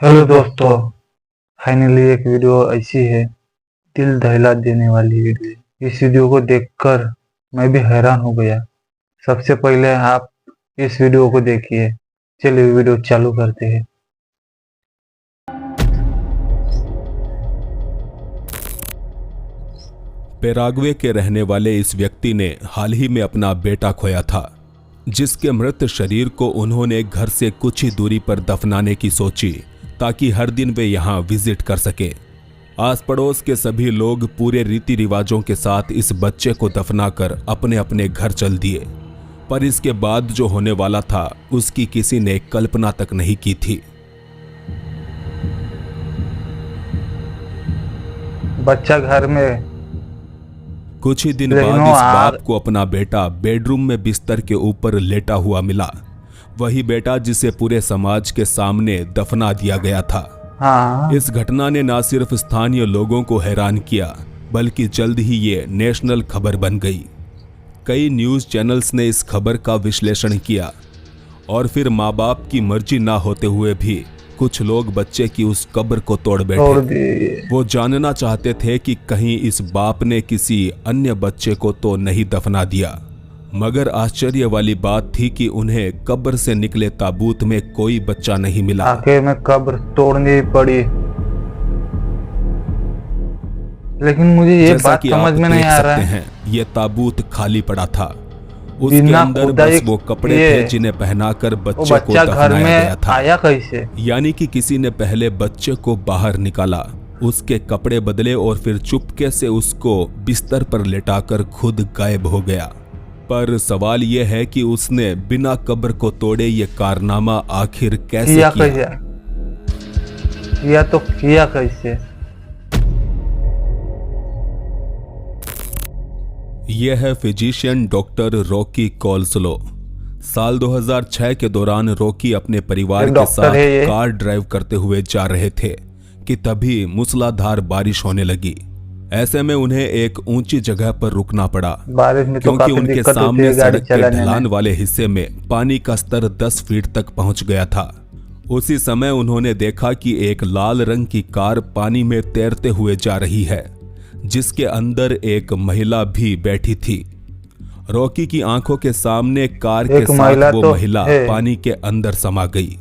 Hello दोस्तों, finally एक video ऐसी है, दिल दहला देने वाली वीडियो। इस वीडियो को देखकर मैं भी हैरान हो गया। सबसे पहले आप इस वीडियो को देखिए। चलिए वीडियो चालू करते हैं। पेराग्वे के रहने वाले इस व्यक्ति ने हाल ही में अपना बेटा खोया था, जिसके मृत शरीर को उन्होंने घर से कुछ ही दूरी पर दफनाने की सोची ताकि हर दिन वे यहाँ विजिट कर सके। आस पड़ोस के सभी लोग पूरे रीति रिवाजों के साथ इस बच्चे को दफनाकर अपने अपने घर चल दिए, पर इसके बाद जो होने वाला था उसकी किसी ने कल्पना तक नहीं की थी। बच्चा घर में, कुछ ही दिन बाद इस बाप को अपना बेटा बेडरूम में बिस्तर के ऊपर लेटा हुआ मिला। वही बेटा जिसे पूरे समाज के सामने दफना दिया गया था। हाँ। इस घटना ने न सिर्फ स्थानीय लोगों को हैरान किया, बल्कि जल्द ही ये नेशनल खबर बन गई। कई न्यूज चैनल्स ने इस खबर का विश्लेषण किया और फिर माँ बाप की मर्जी ना होते हुए भी कुछ लोग बच्चे की उस कब्र को तोड़ बैठे। वो जानना चाहते थे कि कहीं इस बाप ने किसी अन्य बच्चे को तो नहीं दफना दिया। मगर आश्चर्य वाली बात थी कि उन्हें कब्र से निकले ताबूत में कोई बच्चा नहीं मिला। आखिर में कब्र तोड़नी पड़ी। लेकिन मुझे ये बात समझ में नहीं आ रहा है, ये ताबूत खाली पड़ा था। उसके अंदर बस वो कपड़े थे जिन्हें पहनाकर बच्चे को दफनाया गया था। आया कैसे? यानी कि किसी ने पहले बच्चे को बाहर निकाला, उसके कपड़े बदले और फिर चुपके से उसको बिस्तर पर लेटाकर खुद गायब हो गया। पर सवाल यह है कि उसने बिना कब्र को तोड़े ये कारनामा आखिर कैसे किया? या तो किया कैसे? यह है फिजिशियन डॉक्टर रॉकी कोल्सलो। साल 2006 के दौरान रॉकी अपने परिवार के साथ कार ड्राइव करते हुए जा रहे थे कि तभी मूसलाधार बारिश होने लगी। ऐसे में उन्हें एक ऊंची जगह पर रुकना पड़ा, क्योंकि उनके सामने सड़क के ढलान वाले हिस्से में पानी का स्तर 10 फीट तक पहुंच गया था। उसी समय उन्होंने देखा कि एक लाल रंग की कार पानी में तैरते हुए जा रही है, जिसके अंदर एक महिला भी बैठी थी। रॉकी की आंखों के सामने कार के साथ वो महिला पानी के अंदर समा गई,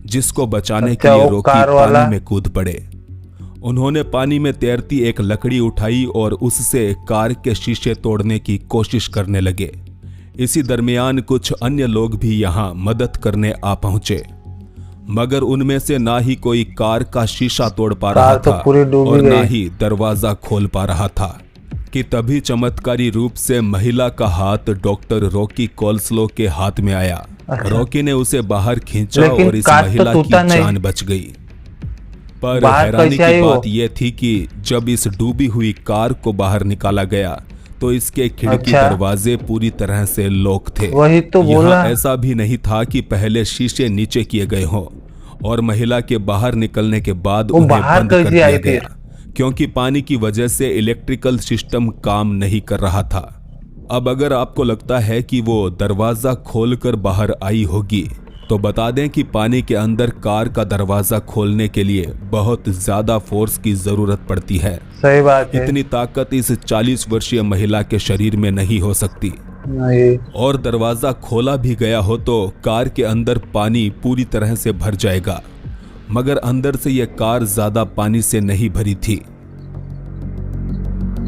जिसको बचाने के लिए रॉकी पानी में कूद पड़े। उन्होंने पानी में तैरती एक लकड़ी उठाई और उससे कार के शीशे तोड़ने की कोशिश करने लगे। इसी दरमियान कुछ अन्य लोग भी यहाँ मदद करने आ पहुंचे, मगर उनमें से ना ही कोई कार का शीशा तोड़ पा रहा था और ना ही दरवाजा खोल पा रहा था कि तभी चमत्कारी रूप से महिला का हाथ डॉक्टर रॉकी कोल्सलो के हाथ में आया। रॉकी ने उसे बाहर खींचा और इस महिला की जान बच गई। पर हैरानी की बात यह थी कि जब इस डूबी हुई कार को बाहर निकाला गया तो इसके खिड़की दरवाजे पूरी तरह से लॉक थे। वही तो बोला। ऐसा भी नहीं था कि पहले शीशे नीचे किए गए हों और महिला के बाहर निकलने के बाद उन्हें बंद कर दिया गया, क्योंकि पानी की वजह से इलेक्ट्रिकल सिस्टम काम नहीं कर रहा था। अब अगर आपको लगता है कि वो दरवाजा खोलकर बाहर आई होगी, तो बता दें कि पानी के अंदर कार का दरवाजा खोलने के लिए बहुत ज्यादा फोर्स की जरूरत पड़ती है। सही बात है। इतनी ताकत इस 40 वर्षीय महिला के शरीर में नहीं हो सकती। नहीं। और दरवाजा खोला भी गया हो तो कार के अंदर पानी पूरी तरह से भर जाएगा, मगर अंदर से यह कार ज्यादा पानी से नहीं भरी थी।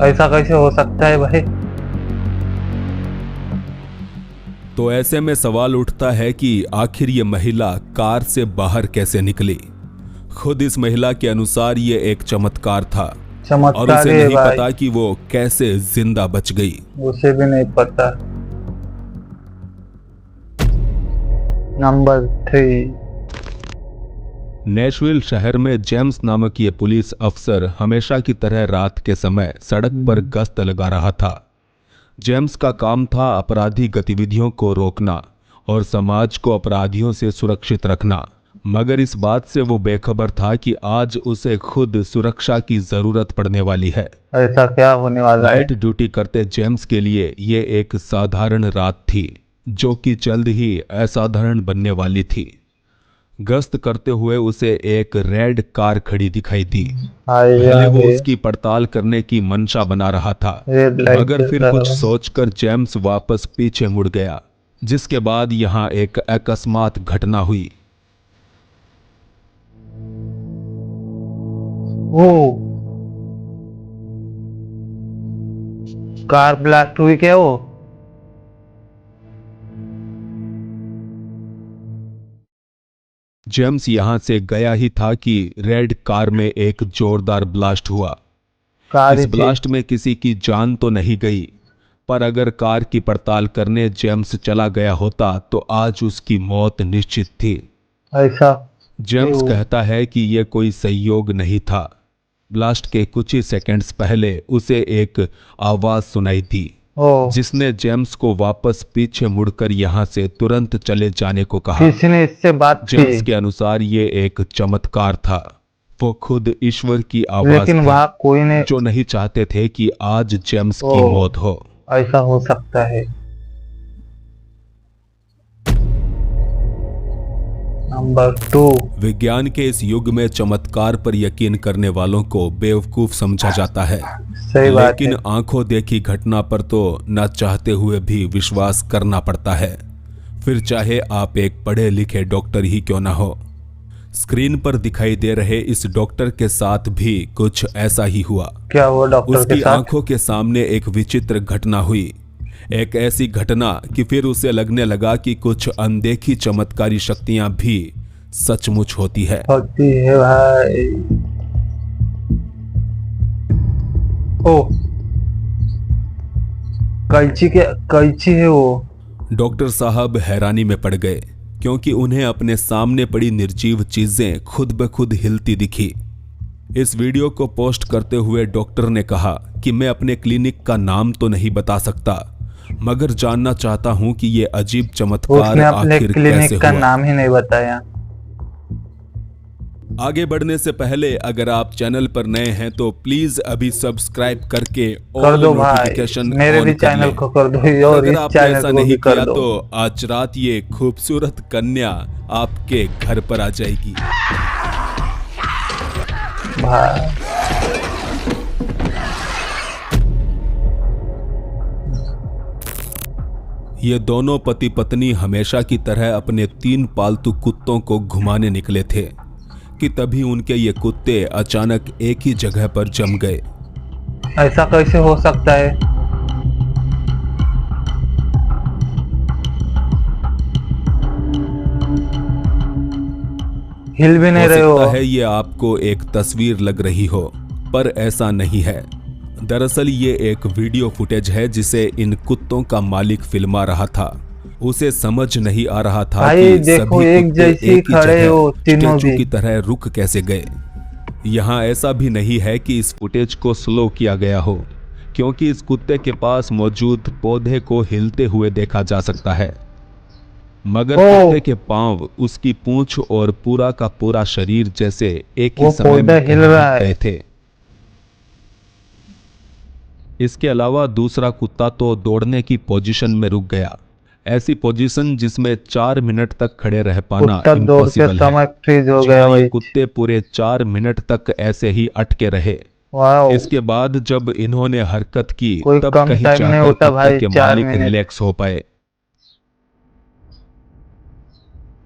ऐसा कैसे हो सकता है भाई? तो ऐसे में सवाल उठता है कि आखिर ये महिला कार से बाहर कैसे निकली। खुद इस महिला के अनुसार ये एक चमत्कार था और उसे नहीं पता कि वो कैसे जिंदा बच गई। उसे भी नहीं पता। नंबर 3। नेशविल शहर में जेम्स नामक ये पुलिस अफसर हमेशा की तरह रात के समय सड़क पर गश्त लगा रहा था। जेम्स का काम था अपराधी गतिविधियों को रोकना और समाज को अपराधियों से सुरक्षित रखना, मगर इस बात से वो बेखबर था कि आज उसे खुद सुरक्षा की जरूरत पड़ने वाली है। ऐसा क्या होने वाला है? नाइट ड्यूटी करते जेम्स के लिए ये एक साधारण रात थी, जो कि जल्द ही असाधारण बनने वाली थी। गश्त करते हुए उसे एक रेड कार खड़ी दिखाई दी। हाय पहले वो हाय, उसकी पड़ताल करने की मंशा बना रहा था, रेड लाइट मगर जल फिर रहा कुछ है। सोचकर जेम्स वापस पीछे मुड़ गया, जिसके बाद यहाँ एक अकस्मात घटना हुई। ओ, कार ब्लास्ट हुई क्या वो? जेम्स यहाँ से गया ही था कि रेड कार में एक जोरदार ब्लास्ट हुआ। कार इस ही थी। ब्लास्ट में किसी की जान तो नहीं गई, पर अगर कार की पड़ताल करने जेम्स चला गया होता तो आज उसकी मौत निश्चित थी। ऐसा जेम्स क्यों? कहता है कि यह कोई संयोग नहीं था। ब्लास्ट के कुछ ही सेकंड्स पहले उसे एक आवाज सुनाई दी, ओ, जिसने जेम्स को वापस पीछे मुड़कर यहाँ से तुरंत चले जाने को कहा। किसी ने इससे बात जेम्स की, के अनुसार ये एक चमत्कार था। वो खुद ईश्वर की आवाज लेकिन थी, वहां कोई ने। जो नहीं चाहते थे कि आज जेम्स ओ, की मौत हो। ऐसा हो सकता है। नंबर 2। विज्ञान के इस युग में चमत्कार पर यकीन करने वालों को बेवकूफ समझा जाता है, सही बात लेकिन है। आंखों देखी घटना पर तो न चाहते हुए भी विश्वास करना पड़ता है, फिर चाहे आप एक पढ़े लिखे डॉक्टर ही क्यों ना हो। स्क्रीन पर दिखाई दे रहे इस डॉक्टर के साथ भी कुछ ऐसा ही हुआ। क्या हुआ डॉक्टर के उसकी साथ? आंखों के सामने एक विचित्र घटना हुई, एक ऐसी घटना कि फिर उसे लगने लगा कि कुछ अनदेखी चमत्कारी शक्तियां भी सचमुच होती है। होती है भाई। ओ, कैंची है वो। डॉक्टर साहब हैरानी में पड़ गए, क्योंकि उन्हें अपने सामने पड़ी निर्जीव चीजें खुद ब खुद हिलती दिखी। इस वीडियो को पोस्ट करते हुए डॉक्टर ने कहा कि मैं अपने क्लिनिक का नाम तो नहीं बता सकता, मगर जानना चाहता हूं कि ये अजीब चमत्कार उसने अपने आखिर कैसे क्लिनिक का हुआ। नाम ही नहीं बताया। आगे बढ़ने से पहले अगर आप चैनल पर नए हैं तो प्लीज अभी सब्सक्राइब करके कर ऑल दो भाई, नोटिफिकेशन मेरे ऑन भी कर चैनल लें। को कर दो और और अगर इस आपने चैनल ऐसा को नहीं भी कर किया दो। तो आज रात ये खूबसूरत कन्या आपके घर पर आ जाएगी। भाई ये दोनों पति पत्नी हमेशा की तरह अपने 3 पालतू कुत्तों को घुमाने निकले थे कि तभी उनके ये कुत्ते अचानक एक ही जगह पर जम गए। ऐसा कैसे हो सकता है? हिल भी नहीं रहे हो। सकता है ये आपको एक तस्वीर लग रही हो, पर ऐसा नहीं है। दरअसल ये एक वीडियो फुटेज है जिसे इन कुत्तों का मालिक फिल्मा रहा था। उसे समझ नहीं आ रहा था भाई कि देखो, सभी एक कुत्ते जैसी एक ही खड़े जगह हो तीनों स्टैचू भी। की तरह रुक कैसे गए। यहाँ ऐसा भी नहीं है कि इस फुटेज को स्लो किया गया हो, क्योंकि इस कुत्ते के पास मौजूद पौधे को हिलते हुए देखा जा सकता है, मगर कुत्ते के पांव, उसकी पूंछ और पूरा का पूरा शरीर जैसे एक ही वो समय में पौधा हिल कहीं रहा रुक है। गए थे। इसके अलावा दूसरा कुत्ता तो दौड़ने की पोजीशन में रुक गया, ऐसी पोजीशन जिसमें 4 मिनट तक खड़े रह पाना कुत्ता दौड़ते इम्पॉसिबल है। समय फ्रीज हो जी गया हाँ, ये भाई। कुत्ते पूरे 4 मिनट तक ऐसे ही अटके रहे। वाह, इसके बाद जब इन्होंने हरकत की कोई तब कम कहीं टाइम नहीं जाकर होता कुत्ते भाई, के 4 मालिक मिनट। रिलैक्स हो पाए।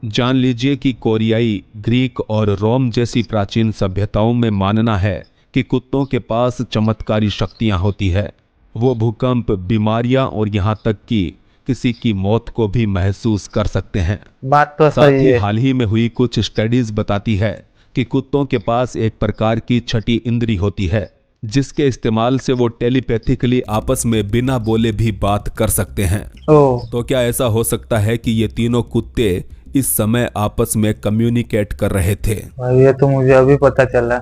जान लीजिए कि कोरियाई, ग्रीक और रोम जैसी प्राचीन सभ्यताओं में मानना है कि कुत्तों के पास चमत्कारी शक्तियां होती है। वो भूकंप, बीमारियां और यहाँ तक कि किसी की मौत को भी महसूस कर सकते हैं। बात तो साथ सही ही है। हाल ही में हुई कुछ स्टडीज बताती है कि कुत्तों के पास एक प्रकार की छठी इंद्री होती है, जिसके इस्तेमाल से वो टेलीपैथिकली आपस में बिना बोले भी बात कर सकते हैं। ओ, तो क्या ऐसा हो सकता है कि ये तीनों कुत्ते इस समय आपस में कम्युनिकेट कर रहे थे? भाई ये तो मुझे अभी पता चला।